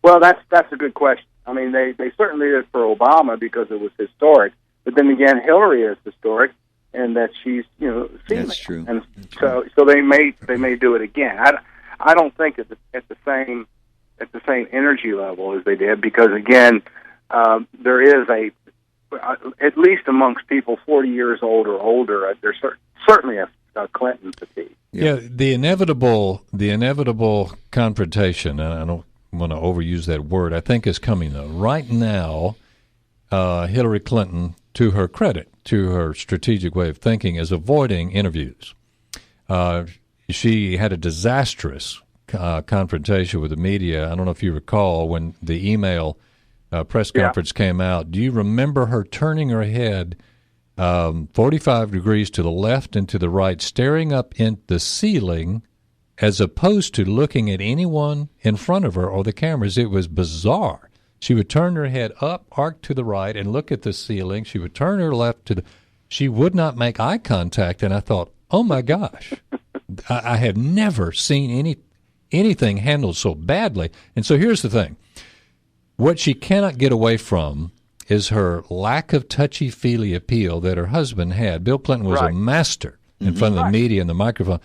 Well, that's a good question. I mean, they certainly did for Obama because it was historic, but then again, Hillary is historic, and that she's female. That's true. And so they may do it again. I don't think at the same energy level as they did, because again, there is at least amongst people 40 years old or older, there's certainly a Clinton fatigue. Yeah, the inevitable confrontation, and I don't want to overuse that word, I think is coming, though. Right now, Hillary Clinton, to her credit, to her strategic way of thinking, is avoiding interviews. She had a disastrous confrontation with the media. I don't know if you recall when the email press conference came out. Do you remember her turning her head 45 degrees to the left and to the right, staring up in the ceiling as opposed to looking at anyone in front of her or the cameras? It was bizarre. She would turn her head up, arc to the right, and look at the ceiling. She would turn her left to the... She would not make eye contact, and I thought, oh, my gosh. I have never seen anything handled so badly. And so here's the thing. What she cannot get away from is her lack of touchy-feely appeal that her husband had. Bill Clinton was a master in front of the media and the microphone.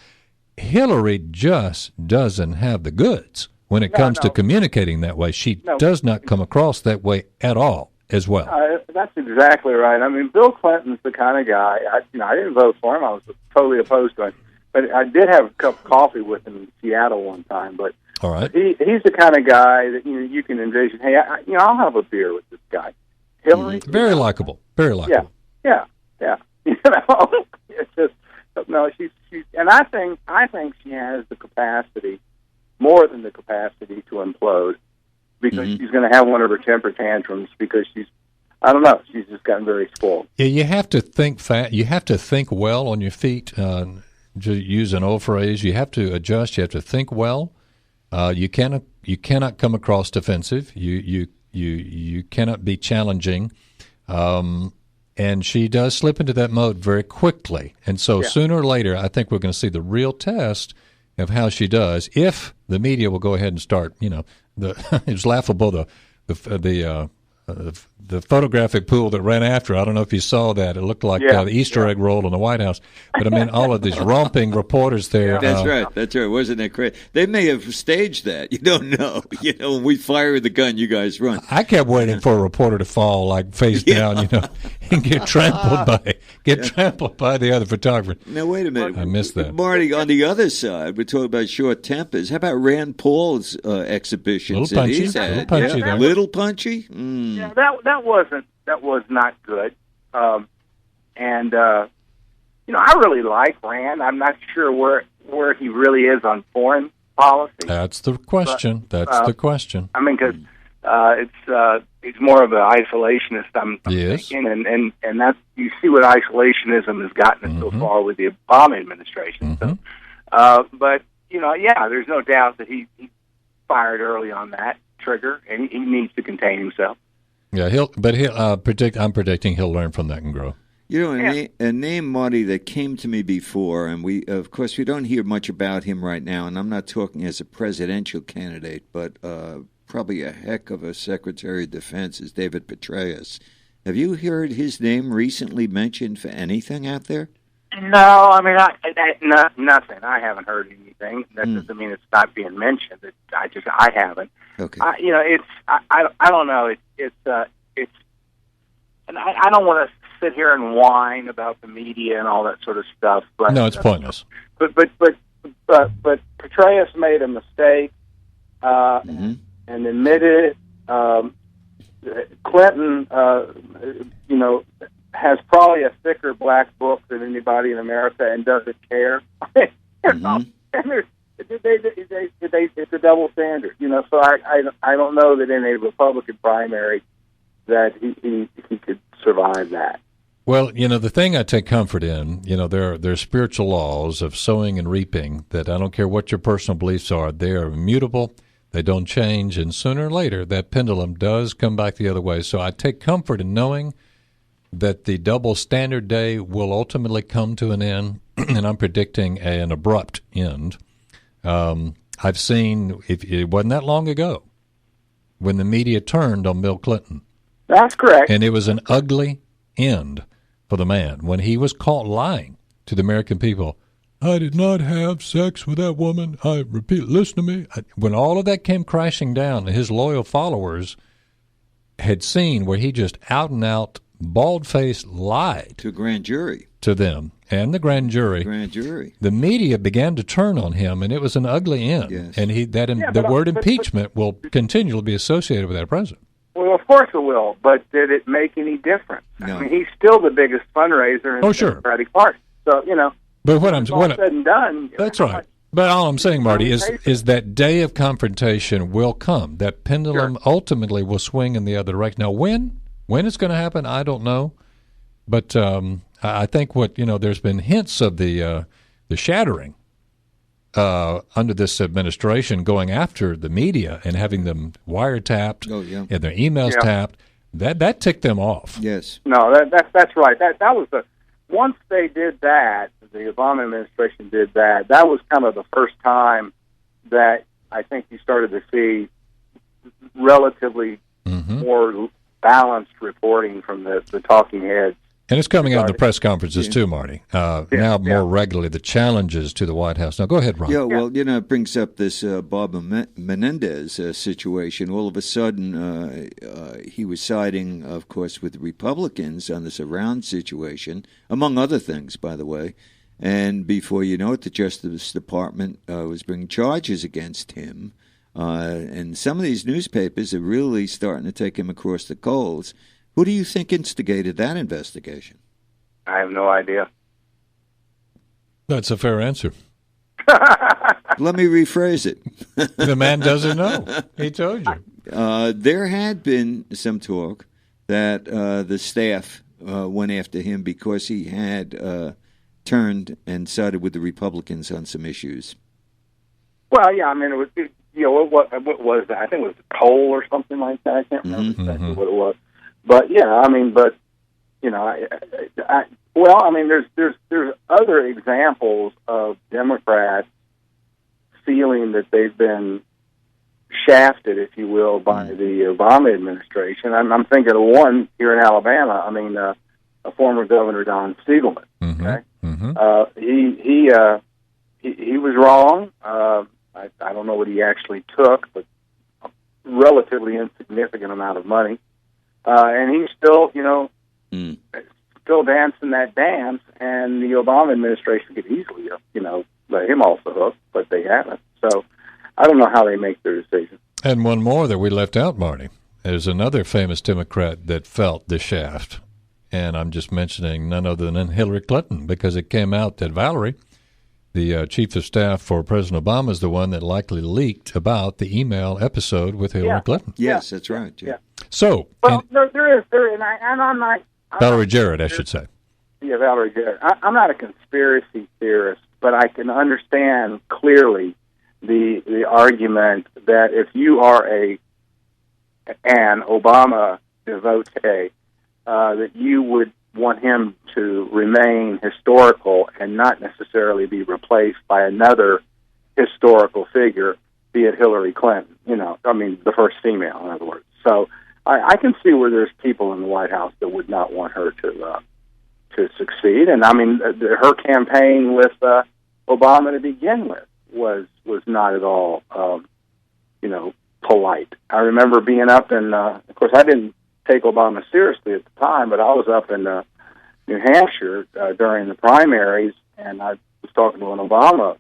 Hillary just doesn't have the goods when it comes to communicating that way. She does not come across that way at all as well. That's exactly right. I mean, Bill Clinton's the kind of guy, I didn't vote for him. I was totally opposed to him. But I did have a cup of coffee with him in Seattle one time. But all right, he's the kind of guy that you can envision. Hey, I'll have a beer with this guy. Hillary, very likable, very likable. Yeah. It's just she's and I think she has the capacity, more than the capacity, to implode because she's going to have one of her temper tantrums because she's just gotten very spoiled. Yeah, you have to think You have to think well on your feet. To use an old phrase, you have to adjust. You have to think well. You cannot come across defensive. You cannot be challenging. And she does slip into that mode very quickly. And so sooner or later, I think we're going to see the real test of how she does if the media will go ahead and start. It was laughable the photographic pool that ran after. I don't know if you saw that. It looked like the Easter egg roll in the White House. But I mean, all of these romping reporters there. That's right. Wasn't that crazy? They may have staged that. You don't know. When we fire the gun, you guys run. I kept waiting for a reporter to fall like face down, and get trampled by the other photographer. Now wait a minute. I missed that. Marty, on the other side, we're talking about short tempers. How about Rand Paul's exhibitions? Little punchy. Little punchy. Yeah, that was not good. I really like Rand. I'm not sure where he really is on foreign policy. That's the question. The question. I mean, because it's more of an isolationist. I'm thinking, and that's, you see what isolationism has gotten us so far with the Obama administration. So, but there's no doubt that he fired early on that trigger, and he needs to contain himself. Yeah, I'm predicting he'll learn from that and grow. A name, Marty, that came to me before, and we don't hear much about him right now, and I'm not talking as a presidential candidate, but probably a heck of a Secretary of Defense, is David Petraeus. Have you heard his name recently mentioned for anything out there? No, I mean, nothing. I haven't heard anything. That doesn't mean it's not being mentioned. I haven't. Okay. I don't know. And I don't want to sit here and whine about the media and all that sort of stuff. But no, it's pointless. But Petraeus made a mistake and admitted it. Clinton, has probably a thicker black book than anybody in America and doesn't care. And it's a double standard, So I don't know that in a Republican primary that he could survive that. Well, the thing I take comfort in, there are spiritual laws of sowing and reaping that I don't care what your personal beliefs are, they are immutable, they don't change, and sooner or later that pendulum does come back the other way. So I take comfort in knowing that the double standard day will ultimately come to an end, and I'm predicting an abrupt end. I've seen, it wasn't that long ago, when the media turned on Bill Clinton. That's correct. And it was an ugly end for the man when he was caught lying to the American people. I did not have sex with that woman. I repeat, listen to me. When all of that came crashing down, his loyal followers had seen where he just out and out bald-faced lied to grand jury, to them and the grand jury. The media began to turn on him, and it was an ugly end. Yes. And the word impeachment will continually be associated with that president. Well, of course it will, but did it make any difference? No. I mean, he's still the biggest fundraiser in the Democratic Party. So, but what I'm all said and done. That's right. But all I'm saying, Marty, is that day of confrontation will come. That pendulum ultimately will swing in the other direction. Now, when it's going to happen, I don't know. But I think there's been hints of the shattering under this administration, going after the media and having them wiretapped and their emails tapped. That ticked them off. Yes. No, that's right. That was once they did that, the Obama administration did that. That was kind of the first time that I think you started to see relatively more balanced reporting from the talking heads. And it's coming out in the press conferences too, Marty. Now more regularly, the challenges to the White House. Now, go ahead, Ron. Yeah, well, it brings up this Bob Menendez situation. All of a sudden, he was siding, of course, with the Republicans on this Iran situation, among other things, by the way. And before you know it, the Justice Department was bringing charges against him. And some of these newspapers are really starting to take him across the coals. Who do you think instigated that investigation? I have no idea. That's a fair answer. Let me rephrase it. The man doesn't know. He told you. There had been some talk that the staff went after him because he had turned and sided with the Republicans on some issues. Well, yeah, I mean, it was, what was that? I think it was coal or something like that. I can't remember exactly what it was. But yeah, I mean, there's other examples of Democrats feeling that they've been shafted, if you will, by the Obama administration. I'm thinking of one here in Alabama. I mean, a former Governor, Don Stiegelman. Okay, he was wrong. I don't know what he actually took, but a relatively insignificant amount of money. And he's still, still dancing that dance, and the Obama administration could easily, let him off the hook, but they haven't. So I don't know how they make their decisions. And one more that we left out, Marty. There's another famous Democrat that felt the shaft, and I'm just mentioning none other than Hillary Clinton, because it came out that Valerie, the chief of staff for President Obama, is the one that likely leaked about the email episode with Hillary Clinton. Yes, that's right. Yeah. So, well, there is, and I'm not Valerie Jarrett, I should say. Yeah, Valerie Jarrett. I'm not a conspiracy theorist, but I can understand clearly the argument that if you are an Obama devotee, that you would want him to remain historical and not necessarily be replaced by another historical figure, be it Hillary Clinton, the first female, in other words. So I can see where there's people in the White House that would not want her to succeed. And, I mean, her campaign with Obama to begin with was not at all, polite. I remember being up in, of course, I didn't take Obama seriously at the time, but I was up in New Hampshire during the primaries, and I was talking to an Obama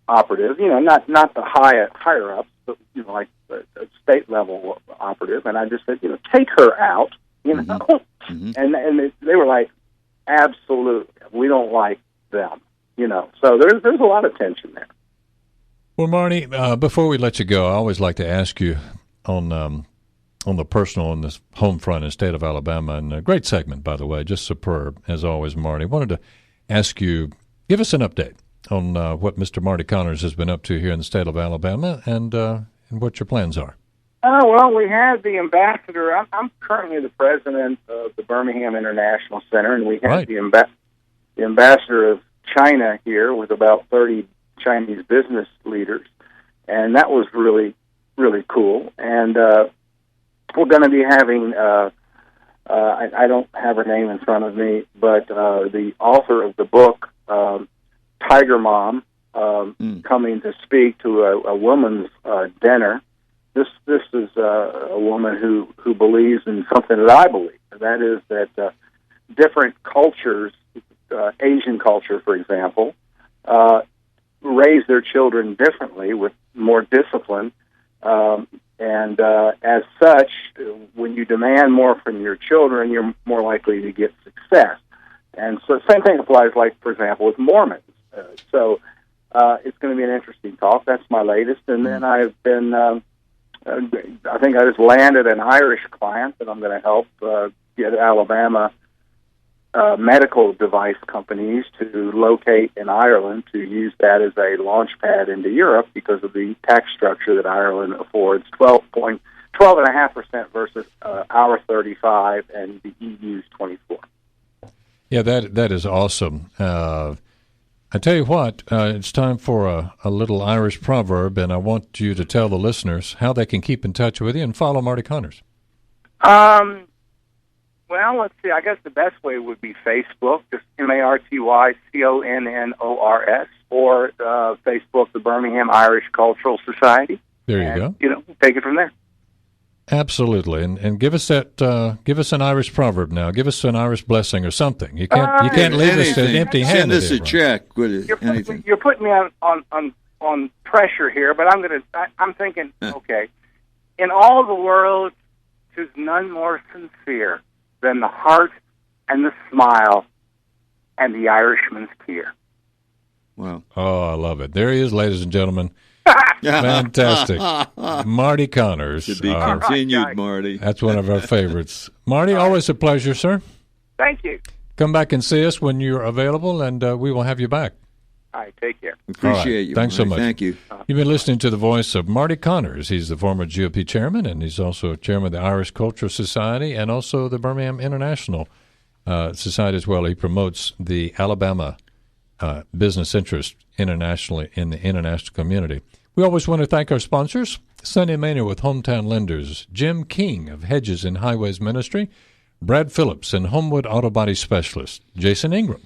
operative, not the higher ups, but like a state level operative, and I just said, take her out, and they were like, absolutely, we don't like them, So there's a lot of tension there. Well, Marty, before we let you go, I always like to ask you on the personal on this home front in the state of Alabama, and a great segment, by the way, just superb, as always, Marty. Wanted to ask you, give us an update on what Mr. Marty Connors has been up to here in the state of Alabama and what your plans are. Well, we had the ambassador. I'm currently the president of the Birmingham International Center, and we had the ambassador of China here with about 30 Chinese business leaders, and that was really, really cool. And we're going to be having, I don't have her name in front of me, but the author of the book, Tiger Mom, coming to speak to a women's dinner this is a woman who believes in something that I believe, and that is that different cultures, Asian culture, for example, raise their children differently with more discipline. And as such, when you demand more from your children, you're more likely to get success. And so the same thing applies, like, for example, with Mormons. So it's going to be an interesting talk. That's my latest. And then I've been, I think I just landed an Irish client that I'm going to help get Alabama medical device companies to locate in Ireland to use that as a launch pad into Europe because of the tax structure that Ireland affords, 12.5% versus our 35% and the EU's 24%. Yeah, that is awesome. I tell you what, it's time for a little Irish proverb, and I want you to tell the listeners how they can keep in touch with you and follow Marty Connors. Well, let's see. I guess the best way would be Facebook, just MartyConnors, or Facebook, the Birmingham Irish Cultural Society. There you go. Take it from there. Absolutely, and give us that. Give us an Irish proverb now. Give us an Irish blessing or something. You can't leave us empty-handed. Send us a check with anything. You're putting me on pressure here, but I'm thinking. Okay, in all the world, 'tis none more sincere than the heart and the smile and the Irishman's tear. Wow. Oh, I love it. There he is, ladies and gentlemen. Fantastic. Marty Connors. To be continued, Marty. That's one of our favorites. Marty, always a pleasure, sir. Thank you. Come back and see us when you're available, and we will have you back. All right, take care. Appreciate you. Thanks so much. Thank you. You've been listening to the voice of Marty Connors. He's the former GOP chairman, and he's also chairman of the Irish Cultural Society and also the Birmingham International Society as well. He promotes the Alabama business interest internationally in the international community. We always want to thank our sponsors, Sonny Maynard with Hometown Lenders, Jim King of Hedges and Highways Ministry, Brad Phillips and Homewood Auto Body Specialist, Jason Ingram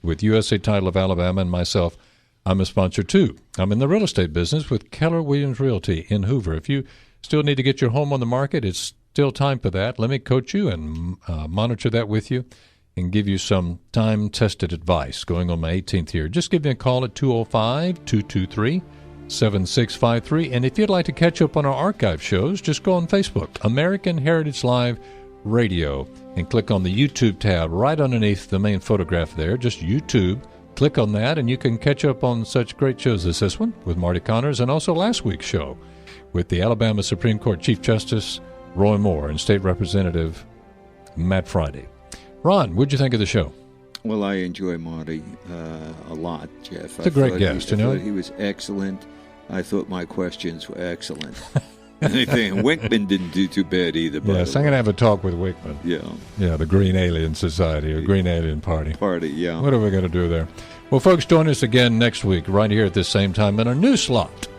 with USA Title of Alabama, and myself, I'm a sponsor too. I'm in the real estate business with Keller Williams Realty in Hoover. If you still need to get your home on the market, it's still time for that. Let me coach you and monitor that with you and give you some time-tested advice going on my 18th year. Just give me a call at 205-223-7653. And if you'd like to catch up on our archive shows, just go on Facebook, American Heritage Live Radio, and click on the YouTube tab right underneath the main photograph there. Just YouTube. Click on that, and you can catch up on such great shows as this one with Marty Connors, and also last week's show with the Alabama Supreme Court Chief Justice Roy Moore and State Representative Matt Friday. Ron, what'd you think of the show? Well, I enjoy Marty a lot, Jeff. It's a great guest, I thought he was excellent. I thought my questions were excellent. Anything. Wickman didn't do too bad either. Yes, I'm going to have a talk with Wickman. Yeah, the Green Alien Society or Green Alien Party. Yeah. What are we going to do there? Well, folks, join us again next week right here at this same time in our new slot,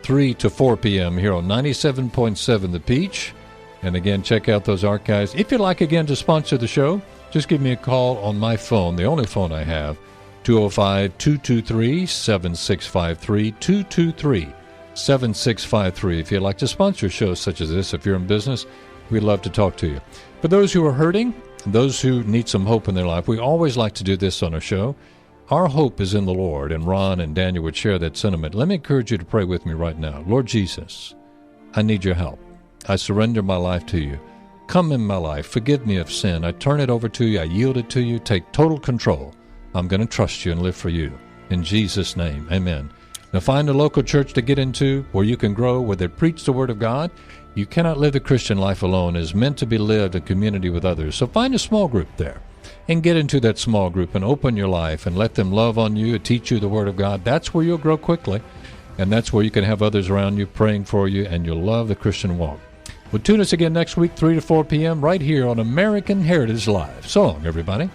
3 to 4 p.m. here on 97.7 The Peach. And again, check out those archives. If you'd like, again, to sponsor the show, just give me a call on my phone, the only phone I have, 205-223-7653, 223-7653. If you'd like to sponsor shows such as this, if you're in business, we'd love to talk to you. For those who are hurting, those who need some hope in their life, we always like to do this on our show. Our hope is in the Lord, and Ron and Daniel would share that sentiment. Let me encourage you to pray with me right now. Lord Jesus, I need your help. I surrender my life to you. Come in my life. Forgive me of sin. I turn it over to you. I yield it to you. Take total control. I'm going to trust you and live for you. In Jesus' name, amen. Now find a local church to get into where you can grow, where they preach the Word of God. You cannot live the Christian life alone. It is meant to be lived in community with others. So find a small group there and get into that small group and open your life and let them love on you and teach you the Word of God. That's where you'll grow quickly, and that's where you can have others around you praying for you, and you'll love the Christian walk. Well, tune us again next week, 3 to 4 p.m., right here on American Heritage Live. So long, everybody.